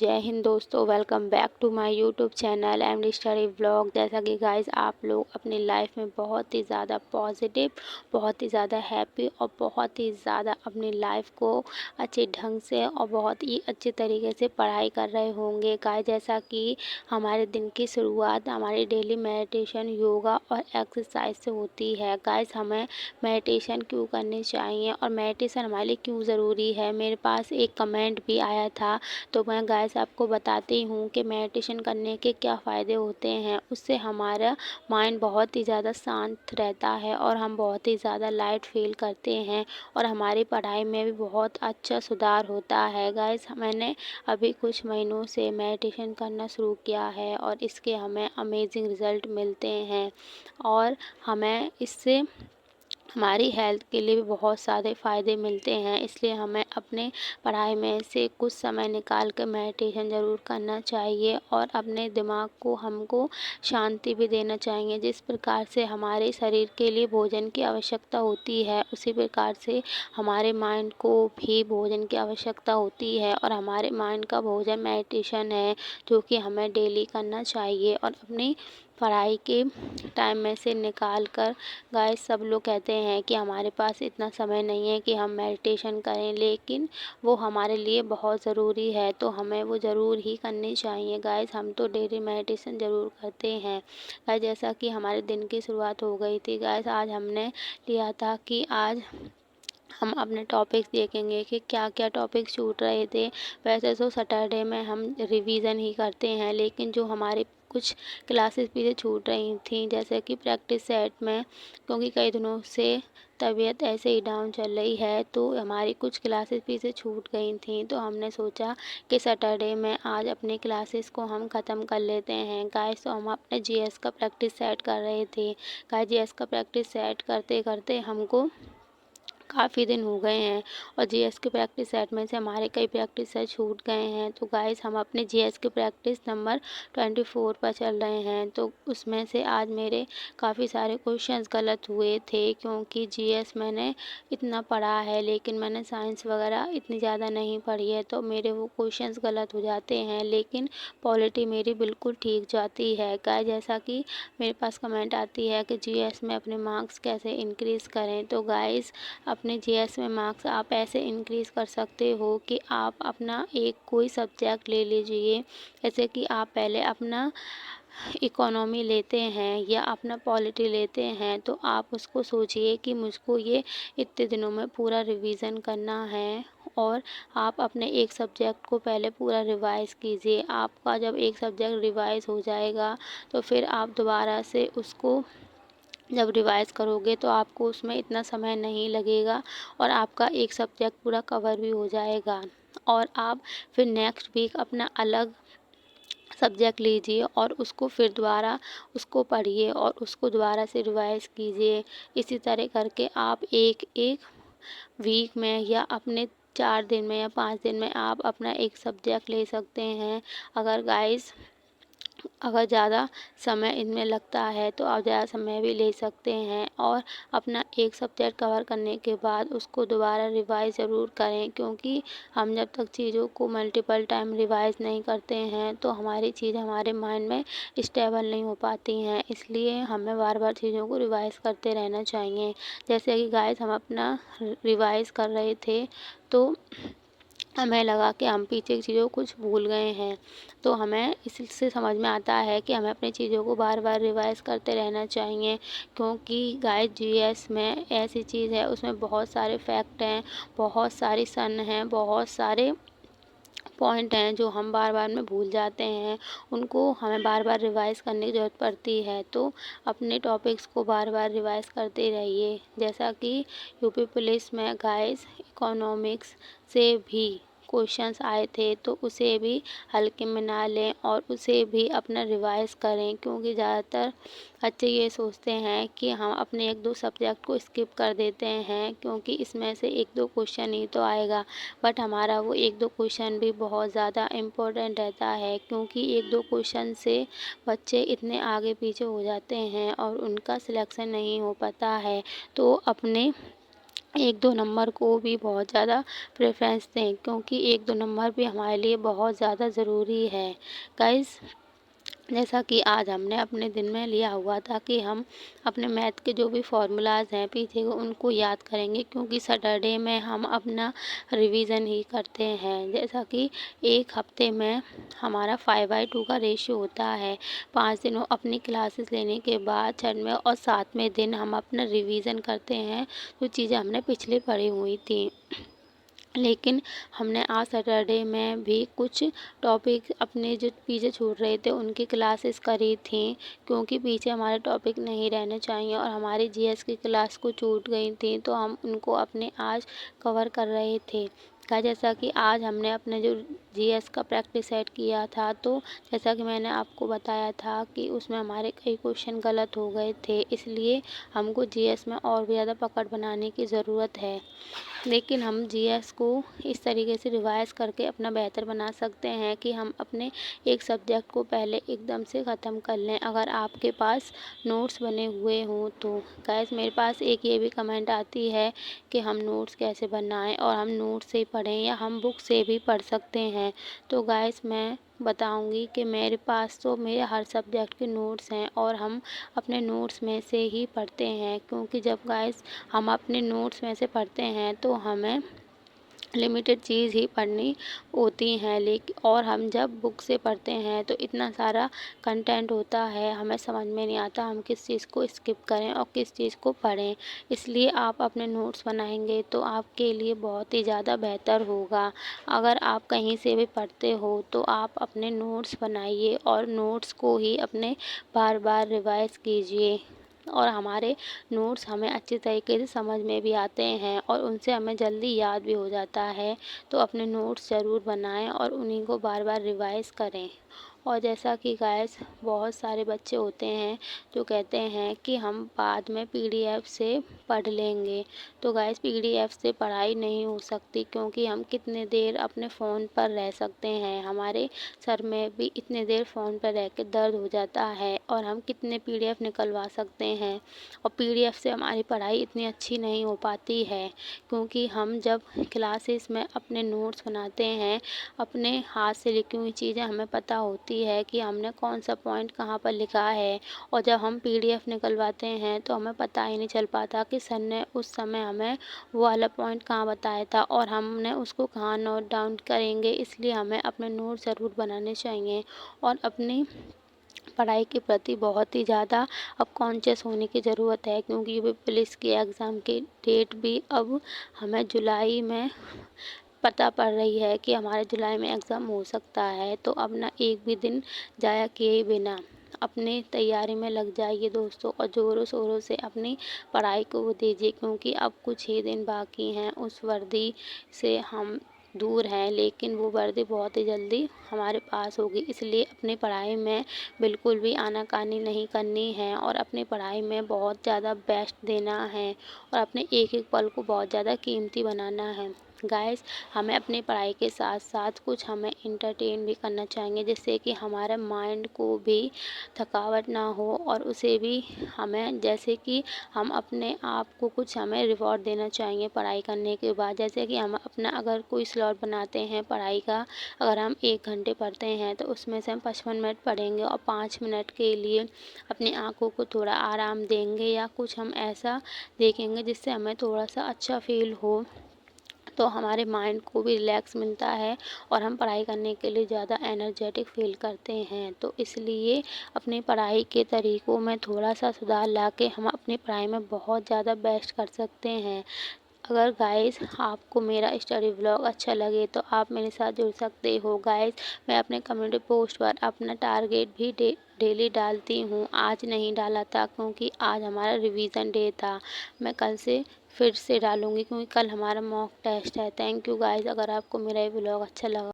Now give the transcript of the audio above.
जय हिंद दोस्तों, welcome back to my YouTube channel M D study vlog. जैसा कि गाइस आप लोग अपनी लाइफ में बहुत ही ज़्यादा पॉजिटिव, बहुत ही ज़्यादा हैप्पी और बहुत ही ज़्यादा अपनी लाइफ को अच्छे ढंग से और बहुत ही अच्छे तरीके से पढ़ाई कर रहे होंगे। गाइस जैसा कि हमारे दिन की शुरुआत हमारी डेली मेडिटेशन, योगा और एक्सरसाइज से होती है। गाइस हमें मेडिटेशन क्यों करनी चाहिए और मेडिटेशन हमारे लिए क्यों ज़रूरी है, मेरे पास एक कमेंट भी आया था, तो मैं गाइस आपको बताती हूँ कि मेडिटेशन करने के क्या फ़ायदे होते हैं। उससे हमारा माइंड बहुत ही ज़्यादा शांत रहता है और हम बहुत ही ज़्यादा लाइट फील करते हैं और हमारी पढ़ाई में भी बहुत अच्छा सुधार होता है। गाइस मैंने अभी कुछ महीनों से मेडिटेशन करना शुरू किया है और इसके हमें अमेजिंग रिज़ल्ट मिलते हैं और हमें इससे हमारी हेल्थ के लिए भी बहुत सारे फ़ायदे मिलते हैं। इसलिए हमें अपने पढ़ाई में से कुछ समय निकाल कर मेडिटेशन ज़रूर करना चाहिए और अपने दिमाग को हमको शांति भी देना चाहिए। जिस प्रकार से हमारे शरीर के लिए भोजन की आवश्यकता होती है, उसी प्रकार से हमारे माइंड को भी भोजन की आवश्यकता होती है और हमारे माइंड का भोजन मेडिटेशन है, जो कि हमें डेली करना चाहिए और अपनी पढ़ाई के टाइम में से निकाल कर। गाइस सब लोग कहते हैं कि हमारे पास इतना समय नहीं है कि हम मेडिटेशन करें, लेकिन वो हमारे लिए बहुत ज़रूरी है, तो हमें वो ज़रूर ही करनी चाहिए। गाइस हम तो डेली मेडिटेशन ज़रूर करते हैं। गाइस जैसा कि हमारे दिन की शुरुआत हो गई थी, गाइस आज हमने लिया था कि आज हम अपने टॉपिक्स देखेंगे कि क्या क्या टॉपिक छूट रहे थे। वैसे तो सैटरडे में हम रिवीजन ही करते हैं, लेकिन जो हमारे कुछ क्लासेस भी छूट रही थी, जैसे कि प्रैक्टिस सेट में, क्योंकि कई दिनों से तबीयत ऐसे ही डाउन चल रही है, तो हमारी कुछ क्लासेस भी से छूट गई थी। तो हमने सोचा कि सैटरडे में आज अपनी क्लासेस को हम ख़त्म कर लेते हैं। गाइस तो हम अपने जीएस का प्रैक्टिस सेट कर रहे थे। गाइस जीएस का प्रैक्टिस सेट करते करते हमको काफ़ी दिन हो गए हैं और जीएस के प्रैक्टिस सेट में से हमारे कई प्रैक्टिस सेट छूट गए हैं। तो गाइस हम अपने जीएस के प्रैक्टिस नंबर 24 पर चल रहे हैं। तो उसमें से आज मेरे काफ़ी सारे क्वेश्चंस गलत हुए थे, क्योंकि जीएस मैंने इतना पढ़ा है, लेकिन मैंने साइंस वगैरह इतनी ज़्यादा नहीं पढ़ी है, तो मेरे वो क्वेश्चंस गलत हो जाते हैं। लेकिन पॉलिटी मेरी बिल्कुल ठीक जाती है। गाइस जैसा कि मेरे पास कमेंट आती है कि जीएस में अपने मार्क्स कैसे इंक्रीज़ करें, तो गाइस अपने जीएस में मार्क्स आप ऐसे इंक्रीज़ कर सकते हो कि आप अपना एक कोई सब्जेक्ट ले लीजिए। जैसे कि आप पहले अपना इकोनॉमी लेते हैं या अपना पॉलिटी लेते हैं, तो आप उसको सोचिए कि मुझको ये इतने दिनों में पूरा रिवीजन करना है और आप अपने एक सब्जेक्ट को पहले पूरा रिवाइज़ कीजिए। आपका जब एक सब्जेक्ट रिवाइज़ हो जाएगा, तो फिर आप दोबारा से उसको जब रिवाइज़ करोगे तो आपको उसमें इतना समय नहीं लगेगा और आपका एक सब्जेक्ट पूरा कवर भी हो जाएगा। और आप फिर नेक्स्ट वीक अपना अलग सब्जेक्ट लीजिए और उसको फिर दोबारा उसको पढ़िए और उसको दोबारा से रिवाइज़ कीजिए। इसी तरह करके आप एक एक वीक में या अपने 4 दिन में या 5 दिन में आप अपना एक सब्जेक्ट ले सकते हैं। अगर ज़्यादा समय इनमें लगता है तो आप ज़्यादा समय भी ले सकते हैं और अपना एक सब्जेक्ट कवर करने के बाद उसको दोबारा रिवाइज़ ज़रूर करें, क्योंकि हम जब तक चीज़ों को मल्टीपल टाइम रिवाइज़ नहीं करते हैं तो हमारी चीज़ हमारे माइंड में स्टेबल नहीं हो पाती हैं। इसलिए हमें बार बार चीज़ों को रिवाइज़ करते रहना चाहिए। जैसे कि गाइस हम अपना रिवाइज़ कर रहे थे, तो हमें लगा कि हम पीछे की चीज़ों को कुछ भूल गए हैं, तो हमें इससे समझ में आता है कि हमें अपनी चीज़ों को बार बार रिवाइज़ करते रहना चाहिए। क्योंकि गाइस जीएस में ऐसी चीज़ है, उसमें बहुत सारे फैक्ट हैं, बहुत सारी सन हैं, बहुत सारे पॉइंट हैं जो हम बार बार में भूल जाते हैं, उनको हमें बार बार रिवाइज़ करने की ज़रूरत पड़ती है। तो अपने टॉपिक्स को बार बार रिवाइज़ करते रहिए। जैसा कि यूपी पुलिस में गाइस इकोनॉमिक्स से भी क्वेश्चंस आए थे, तो उसे भी हल्के में ना लें और उसे भी अपना रिवाइज़ करें, क्योंकि ज़्यादातर बच्चे ये सोचते हैं कि हम अपने 1-2 सब्जेक्ट को स्किप कर देते हैं, क्योंकि इसमें से 1-2 क्वेश्चन ही तो आएगा। बट हमारा वो 1-2 क्वेश्चन भी बहुत ज़्यादा इम्पोर्टेंट रहता है, क्योंकि 1-2 क्वेश्चन से बच्चे इतने आगे पीछे हो जाते हैं और उनका सिलेक्शन नहीं हो पाता है। तो अपने 1-2 नंबर को भी बहुत ज़्यादा प्रेफ़रेंस दें, क्योंकि 1-2 नंबर भी हमारे लिए बहुत ज़्यादा ज़रूरी है। गाइज़, जैसा कि आज हमने अपने दिन में लिया हुआ था कि हम अपने मैथ के जो भी फ़ॉर्मूलाज़ हैं पीछे के, उनको याद करेंगे, क्योंकि सैटरडे में हम अपना रिवीज़न ही करते हैं। जैसा कि एक हफ़्ते में हमारा 5/2 का रेशियो होता है। 5 दिनों अपनी क्लासेस लेने के बाद 6वें और 7वें दिन हम अपना रिवीज़न करते हैं, जो चीज़ें हमने पिछले पढ़ी हुई थी। लेकिन हमने आज सैटरडे में भी कुछ टॉपिक अपने जो पीछे छूट रहे थे उनकी क्लासेस करी थी, क्योंकि पीछे हमारे टॉपिक नहीं रहने चाहिए और हमारी जीएस की क्लास को छूट गई थी, तो हम उनको अपने आज कवर कर रहे थे। जैसा कि आज हमने अपने जो जीएस का प्रैक्टिस सेट किया था, तो जैसा कि मैंने आपको बताया था कि उसमें हमारे कई क्वेश्चन गलत हो गए थे, इसलिए हमको जीएस में और भी ज़्यादा पकड़ बनाने की ज़रूरत है। लेकिन हम जीएस को इस तरीके से रिवाइज़ करके अपना बेहतर बना सकते हैं कि हम अपने एक सब्जेक्ट को पहले एकदम से ख़त्म कर लें, अगर आपके पास नोट्स बने हुए हों तो। गाइस, मेरे पास एक ये भी कमेंट आती है कि हम नोट्स कैसे बनाएं और हम नोट्स से पढ़ें या हम बुक से भी पढ़ सकते हैं। तो गाइस, मैं बताऊंगी कि मेरे पास तो मेरे हर सब्जेक्ट के नोट्स हैं और हम अपने नोट्स में से ही पढ़ते हैं, क्योंकि जब गाइस हम अपने नोट्स में से पढ़ते हैं तो हमें लिमिटेड चीज़ ही पढ़नी होती हैं, और हम जब बुक से पढ़ते हैं तो इतना सारा कंटेंट होता है, हमें समझ में नहीं आता हम किस चीज़ को स्किप करें और किस चीज़ को पढ़ें। इसलिए आप अपने नोट्स बनाएंगे तो आपके लिए बहुत ही ज़्यादा बेहतर होगा। अगर आप कहीं से भी पढ़ते हो तो आप अपने नोट्स बनाइए और नोट्स को ही अपने बार बार रिवाइज़ कीजिए, और हमारे नोट्स हमें अच्छी तरीके से समझ में भी आते हैं और उनसे हमें जल्दी याद भी हो जाता है। तो अपने नोट्स ज़रूर बनाएं और उन्हीं को बार बार रिवाइज़ करें। और जैसा कि गाइस, बहुत सारे बच्चे होते हैं जो कहते हैं कि हम बाद में पीडीएफ से पढ़ लेंगे। तो गाइस, पीडीएफ से पढ़ाई नहीं हो सकती, क्योंकि हम कितने देर अपने फ़ोन पर रह सकते हैं, हमारे सर में भी इतने देर फ़ोन पर रह के दर्द हो जाता है, और हम कितने पीडीएफ निकलवा सकते हैं। और पीडीएफ से हमारी पढ़ाई इतनी अच्छी नहीं हो पाती है, क्योंकि हम जब क्लासेस में अपने नोट्स बनाते हैं, अपने हाथ से लिखी हुई चीज़ें हमें पता होती है कि हमने कौन सा पॉइंट कहाँ पर लिखा है, और जब हम पीडीएफ निकलवाते हैं तो हमें पता ही नहीं चल पाता कि सर ने उस समय हमें वो वाला पॉइंट कहाँ बताया था और हमने उसको कहाँ नोट डाउन करेंगे। इसलिए हमें अपने नोट ज़रूर बनाने चाहिए और अपनी पढ़ाई के प्रति बहुत ही ज़्यादा अब कॉन्शियस होने की ज़रूरत है, क्योंकि यूपी पुलिस की एग्ज़ाम की डेट भी अब हमें जुलाई में पता पड़ रही है कि हमारे जुलाई में एग्ज़ाम हो सकता है। तो अब ना एक भी दिन ज़ाया किए बिना अपनी तैयारी में लग जाइए दोस्तों, और ज़ोरों शोरों से अपनी पढ़ाई को वो दीजिए, क्योंकि अब कुछ ही दिन बाकी हैं। उस वर्दी से हम दूर हैं, लेकिन वो वर्दी बहुत ही जल्दी हमारे पास होगी। इसलिए अपनी पढ़ाई में बिल्कुल भी आनाकानी नहीं करनी है और अपनी पढ़ाई में बहुत ज़्यादा बेस्ट देना है और अपने एक एक पल को बहुत ज़्यादा कीमती बनाना है। गाइस, हमें अपनी पढ़ाई के साथ साथ कुछ हमें इंटरटेन भी करना चाहिए, जिससे कि हमारे माइंड को भी थकावट ना हो, और उसे भी हमें, जैसे कि हम अपने आप को कुछ हमें रिवॉर्ड देना चाहिए पढ़ाई करने के बाद। जैसे कि हम अपना अगर कोई स्लॉट बनाते हैं पढ़ाई का, अगर हम 1 घंटे पढ़ते हैं तो उसमें से हम 55 मिनट पढ़ेंगे और 5 मिनट के लिए अपनी आँखों को थोड़ा आराम देंगे, या कुछ हम ऐसा देखेंगे जिससे हमें थोड़ा सा अच्छा फील हो, तो हमारे माइंड को भी रिलैक्स मिलता है और हम पढ़ाई करने के लिए ज़्यादा एनर्जेटिक फील करते हैं। तो इसलिए अपनी पढ़ाई के तरीक़ों में थोड़ा सा सुधार ला के हम अपनी पढ़ाई में बहुत ज़्यादा बेस्ट कर सकते हैं। अगर गाइस आपको मेरा स्टडी व्लॉग अच्छा लगे तो आप मेरे साथ जुड़ सकते हो। गाइस, मैं अपने कम्युनिटी पोस्ट पर अपना टारगेट भी डेली डालती हूँ। आज नहीं डाला था क्योंकि आज हमारा रिवीजन डे था। मैं कल से फिर से डालूँगी, क्योंकि कल हमारा मॉक टेस्ट है। Thank you guys. अगर आपको मेरा ये व्लॉग अच्छा लगा